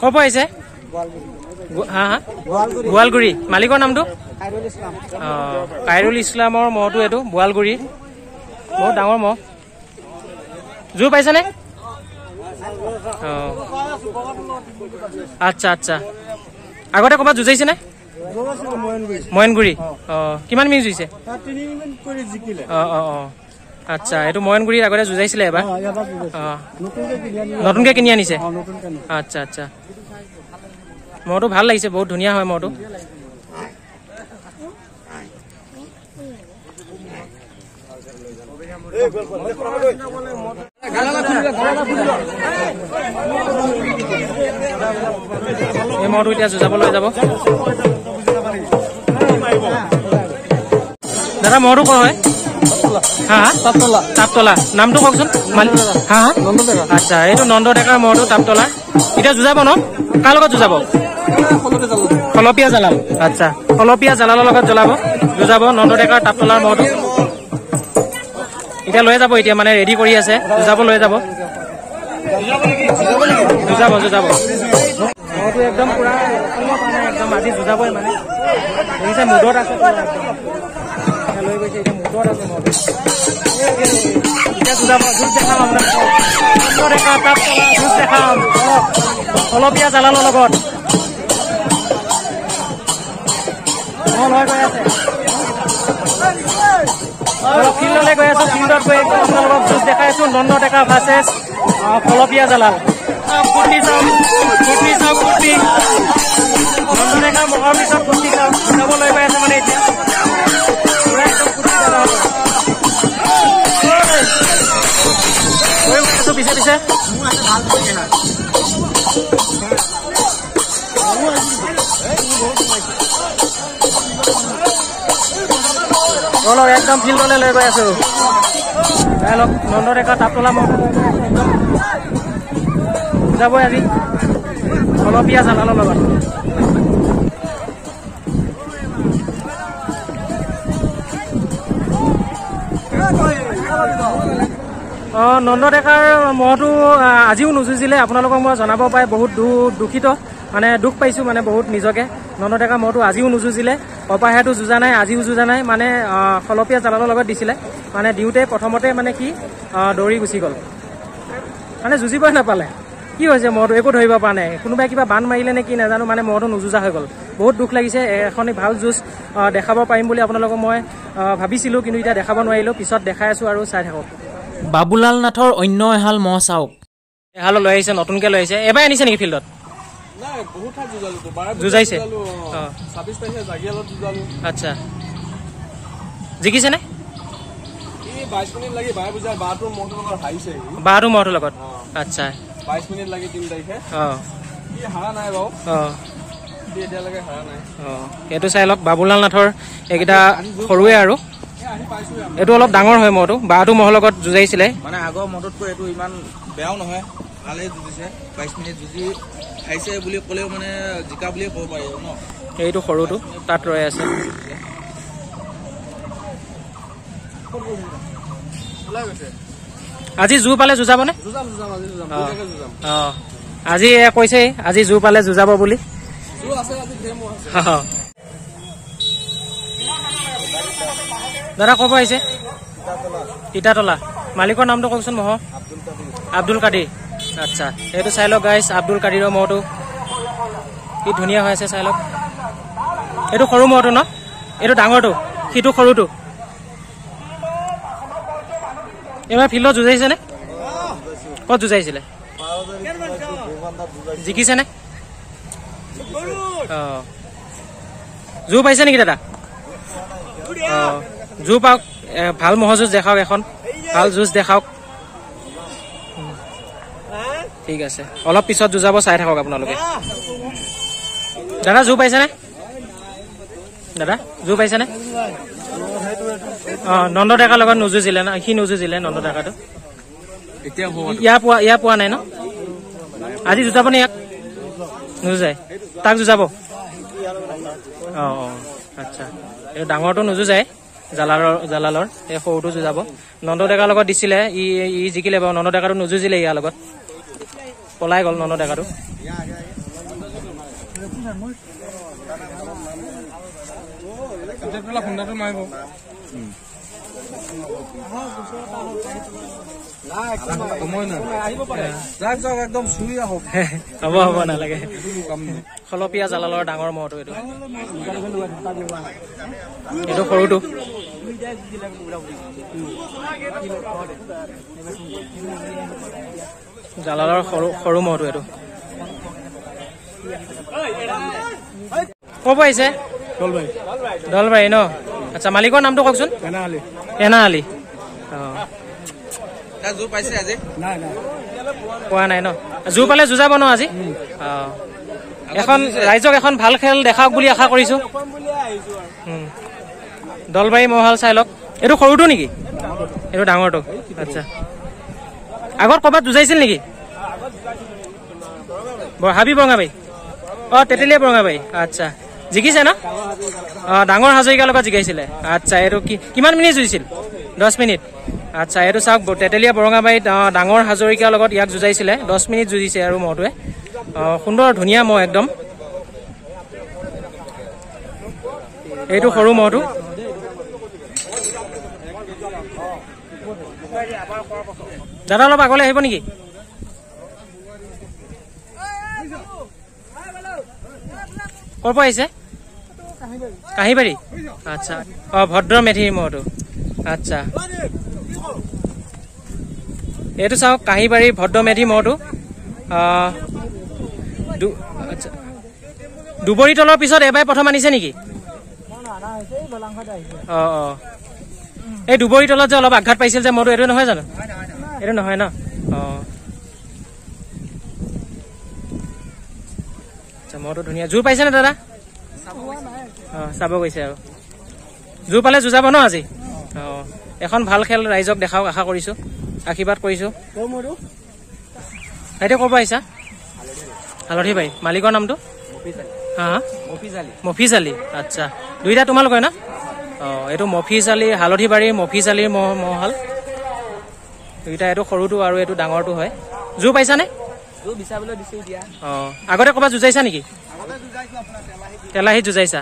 ক'ৰ পৰা আহিছে? হা হা বোৱালগুৰি। মালিকৰ নামটো? কাইৰুল ইছলামৰ মহটো এইটো বোৱালগুৰি। বহুত ডাঙৰ মহ। জোৰ পাইছেনে? আচ্ছা আচ্ছা। আগতে ক'ৰবাত যুঁজাইছেনে? ময়নগুৰি। কিমান মিনিট যুঁজিছে? আচ্ছা, এইটো ময়নগুৰিত আগতে যুঁজাইছিলে এবাৰ। নতুনকে কিনি আনিছে? আচ্ছা আচ্ছা। মহটো ভাল লাগিছে, বহুত ধুনীয়া হয় মহটো। এই মহটো এতিয়া যুঁজাবলৈ যাব। দাদা মহটো ক'ৰ হয়? হা তাপতলা। নামটো কওকচোন। হা আচ্ছা, এইটো নন্দ ডেকাৰ মহটো তাপতলা। এতিয়া যুঁজাব ন? কাৰ লগত যুঁজাব? খলপীয়া জালাল। আচ্ছা, খলপীয়া জালালৰ লগত যুঁজাব নন্দ ডেকাৰ তাপতলাৰ মহটো। এতিয়া লৈ যাব, এতিয়া মানে ৰেডি কৰি আছে, যুঁজাব লৈ যাব। যুঁজাব মহটো একদম পুৰা একদম আজি যুঁজাবই মানে। দেখিছে মুদত আছে, লৈ গৈছে এতিয়া মুদত আছে মহটো। এতিয়া যুঁজাব, যুঁজ দেখাম আপোনাক। নন্দ ডেকা তাপতলা যুঁজ দেখাম খলপীয়া জালালৰ লগত। ফিল্ডলৈ গৈ আছো, ফিল্ডত গৈ আপোনালোকক যুঁজ দেখাই আছো। নন্দ ডেকা ভাৰ্চেছ খলপীয়া জালাল। কুৰ্তি চাওক, নন্দ ডেকা মহৰ পিছত কুৰ্তি চাওক। যুঁজাব লৈ গৈ আছে মানে এতিয়া পুৰা একদম কুৰ্তি জালাল। পিছে একদম ফিল্ডলৈ লৈ গৈ আছো। নন্দ ডেকা তাপতলা মহ যাবই আজি খলপীয়া জালালৰ লগত। নন্দ ডেকাৰ মহটো আজিও নুযুঁজিলে। আপোনালোকক মই জনাব পাই বহুত দুখিত, মানে দুখ পাইছোঁ মানে বহুত নিজকে। নন্দ ডেকা মহটো আজিও নুযুঁজিলে, অপাহেতো যুঁজা নাই, আজিও যুঁজা নাই। মানে খলপীয়া জালালৰ লগত দিছিলে, মানে দিওঁতে প্ৰথমতে মানে কি দৌৰি গুচি গ'ল, মানে যুঁজিবই নাপালে। কি হৈছে মহটো একো ধৰিব পৰা নাই। কোনোবাই কিবা বান মাৰিলে নে কি নাজানো, মানে মহটো নুযুঁজা হৈ গ'ল। বহুত দুখ লাগিছে। এখনি ভাল যুঁজ দেখাব পাৰিম বুলি আপোনালোকক মই ভাবিছিলোঁ, কিন্তু এতিয়া দেখাব নোৱাৰিলোঁ। পিছত দেখাই আছোঁ আৰু চাই থাকক। বাবুলাল নাথৰ অন্য এহাল মহ চাওক। এহালো লৈ আহিছে, নতুনকে লৈ আহিছে। এবাৰ আনিছে নেকি ফিল্ডত? যুঁজাইছে। আচ্ছা, জিকিছেনে? বাৰটো মহটোৰ লগত। আচ্ছা, 22 মিনিট লাগি 3 তাৰিখে। হাৰা নাই বাৰু। এতিয়ালৈকে হাৰা নাই। এইটো চাই লওক, বাবুলাল নাথৰ এইকেইটা সৰুৱে আৰু এইটো অলপ ডাঙৰ হয় মহটো। বাৰটো মহৰ লগত যুঁজাইছিলে। মানে আগৰ মহটোতকৈ এইটো ইমান বেয়াও নহয়, ভালেই যুঁজিছে। 22 মিনিট যুঁজি খাইছে বুলি ক'লেও মানে জিকা বুলিয়ে ক'ব পাৰি ন। এইটো সৰুটো তাত ৰৈ আছে। আজি জোৰ পালে যুঁজাবনে? আজি কৈছে আজি জোৰ পালে যুঁজাব বুলি। দাদা ক'ব আহিছে? তিতাতলা। মালিকৰ নামটো কওকচোন মহ? আব্দুল কাদিৰ। আচ্ছা, এইটো চাই লওক গাইছ, আব্দুল কাদিৰৰ মহটো কি ধুনীয়া হৈ আছে, চাই লওক। এইটো সৰু মহটো ন? এইটো ডাঙৰটো, সিটো সৰুটো। এইবাৰ ফিল্ডত যুঁজাইছেনে? ক'ত যুঁজাইছিলে? জিকিছেনে? জোৰ পাইছে নেকি দাদা? জোৰ পাওক, ভাল ম'হ যুঁজ দেখাওক, এখন ভাল যুঁজ দেখাওক। ঠিক আছে, অলপ পিছত যুঁজাব, চাই থাকক আপোনালোকে। দাদা জোৰ পাইছেনে? দাদা জোৰ পাইছেনে? নন্দ ডেকাৰ লগত নুযুঁজিলে ন? সি নুযুঁজিলে নন্দ ডেকাটো। ইয়াৰ পোৱা নাই ন? আজি যুঁজাব নে ইয়াক? নুযুঁজাই, তাক যুঁজাব। আচ্ছা, এইটো ডাঙৰটো নুযুঁজাই, জালালৰ এই সৰুটো যুঁজাব নন্দ ডেকাৰ লগত দিছিলে ই জিকিলে বাৰু নন্দ ডেকাটো নুযুঁজিলে ইয়াৰ লগত পলাই গ'ল নন্দ ডেকাটো একদম চুই আহক হ'ব নালাগে খলপীয়া জালালৰ ডাঙৰ মহটো এইটো সৰুটো জালালৰ সৰু মহটো এইটো ক'ৰ পৰা আহিছে দলবাৰী ন আচ্ছা মালিকৰ নামটো কওকচোন এনা আলী পোৱা নাই ন জোৰ পালে যুঁজাব ন আজি এখন ৰাইজক এখন ভাল খেল দেখাওক বুলি আশা কৰিছো দলবাৰী মহাল চাই লওক এইটো সৰুটো নেকি এইটো ডাঙৰটো আচ্ছা আগত ক'ৰবাত যুঁজাইছিল নেকি হাবি বৰঙাবাৰী তেতেলীয়া বৰঙাবাৰী আচ্ছা জিকিছে ন ডাঙৰ হাজৰিকাৰ লগত জিকাইছিলে আচ্ছা এইটো কিমান মিনিট যুঁজিছিল 10 মিনিট আচ্ছা এইটো চাওক তেতেলীয়া বৰঙাবাৰীত ডাঙৰ হাজৰিকাৰ লগত ইয়াক যুঁজাইছিলে 10 মিনিট যুঁজিছে আৰু মহটোৱে সুন্দৰ ধুনীয়া মহ একদম এইটো সৰু মহটো দাদা অলপ আগলৈ আহিব নেকি ক'ৰ পৰা আহিছে কাহিবাৰী আচ্ছা ভদ্ৰ মেধিৰ মহটো আচ্ছা এইটো চাওক কাহিবাৰী ভদ্ৰ মেধি মহটো দুবৰি তলৰ পিছত এবাৰ প্ৰথম আনিছে নেকি এই দুবৰি তলত যে অলপ আঘাত পাইছিল যে মহটো এইটো নহয় জানো এইটো নহয় ন আচ্ছা মহটো ধুনীয়া জোৰ পাইছে নে দাদা চাব গৈছে আৰু জোৰ পালে যুঁজাব ন আজি এখন ভাল খেল ৰাইজক দেখাওক আশা কৰিছো আশীৰ্বাদ কৰিছো এতিয়া ক'ৰ পৰা আহিছা হালধি বাৰী মালিকৰ নামটো মফিজ আলী আচ্ছা দুইটা তোমালোকৰ ন এইটো মফিজ আলী হালধি বাৰীৰ মফিজ আলীৰ মহাল দুইটা এইটো সৰুটো আৰু এইটো ডাঙৰটো হয় জোৰ পাইছানে আগতে ক'ৰবাত যুঁজাইছা নেকি তেলাহীত যুঁজাইছা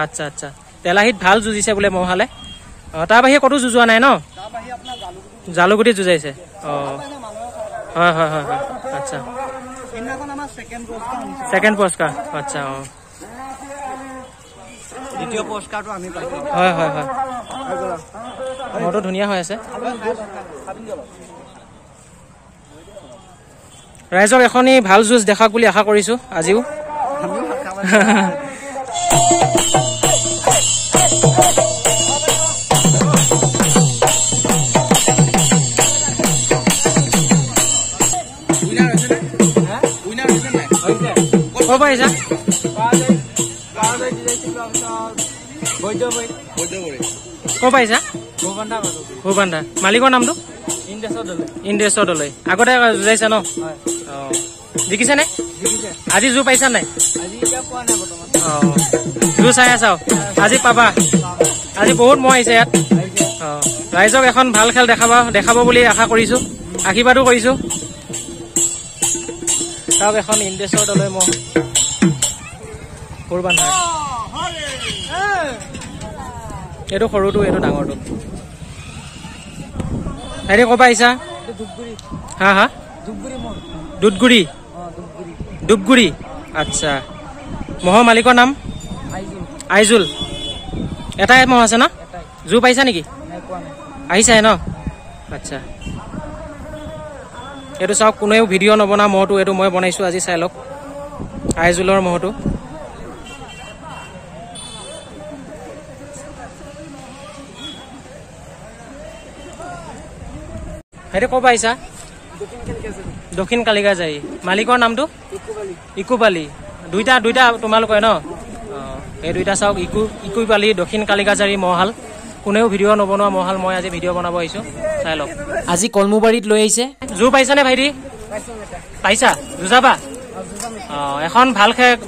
আচ্ছা আচ্ছা তেলাহীত ভাল যুঁজিছে বোলে মহালে তাৰ বাহিৰে ক'তো যুঁজোৱা নাই ন জালুগুটিত যুঁজাইছে হয় হয় হয় হয় আচ্ছা ছেকেণ্ড পুৰস্কাৰ আচ্ছা দ্বিতীয় পুৰস্কাৰটো আমি পাইছো হয় হয় হয় মহটো ধুনীয়া হৈ আছে ৰাইজক এখনি ভাল যুঁজ দেখাওক বুলি আশা কৰিছো আজিও ক'ৰ পৰা আহিছা ক'ৰ পৰা আহিছা ভূবান্ধা মালিকৰ নামটো ইন্দ্ৰেশ্বৰ দলৈ আগতে যুঁজাইছা ন জিকিছে নে আজি জোৰ পাইছা নাই জোৰ চাই আছা আজি পাবা আজি বহুত মহ আহিছে ইয়াত ৰাইজক এখন ভাল খেল দেখাব বুলি আশা কৰিছো আশীৰ্বাদো কৰিছো চাওক এখন ইন্দ্ৰেশ্বৰ দলৈ মহ ভূবান্ধা এইটো সৰুটো এইটো ডাঙৰটো হেৰি ক'ৰ পৰা আহিছা হা হা দুবগুৰি আচ্ছা মহৰ মালিকৰ নাম আইজুল এটাই মহ আছে ন জোৰ পাইছা নেকি আহিছাই ন আচ্ছা এইটো চাওক কোনেও ভিডিঅ' নবনা মহটো এইটো মই বনাইছোঁ আজি চাই লওক আইজুলৰ মহটো হেৰি ক'ৰ পৰা আহিছা দক্ষিণ কালিকাজাৰী মালিকৰ নামটো ইকুবালি দুইটা তোমালোকৰ ন এই দুইটা চাওক ইকুবালি দক্ষিণ কালিকাজাৰী মহাল কোনেও ভিডিঅ' নবনোৱা মহাল মই আজি ভিডিঅ' বনাব আহিছোঁ চাই লওক আজি কলমুবাৰীত লৈ আহিছে জোৰ পাইছানে ভাইটি পাইছা যুঁজাবা এখন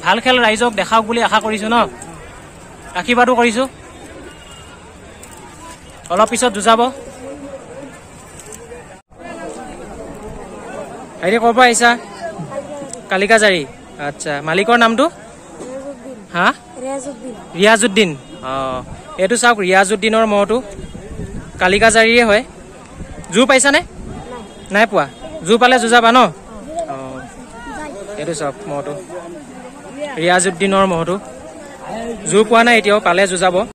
ভাল খেল ৰাইজক দেখাওক বুলি আশা কৰিছোঁ ন আশীৰ্বাদো কৰিছোঁ অলপ পিছত যুঁজাব। হেৰি ক'ৰ পৰা আহিছা? কালিকাজাৰী। আচ্ছা, মালিকৰ নামটো? হা, ৰিয়াজুদ্দিন। অঁ, এইটো চাওক ৰিয়াজুদ্দিনৰ মহটো, কালিকাজাৰীয়ে হয়। জোৰ পাইছানে? নাই পোৱা। জোৰ পালে যুঁজাবা ন? অঁ, এইটো চাওক মহটো, ৰিয়াজুদ্দিনৰ মহটো। জোৰ পোৱা নাই এতিয়াও, পালে যুঁজাব।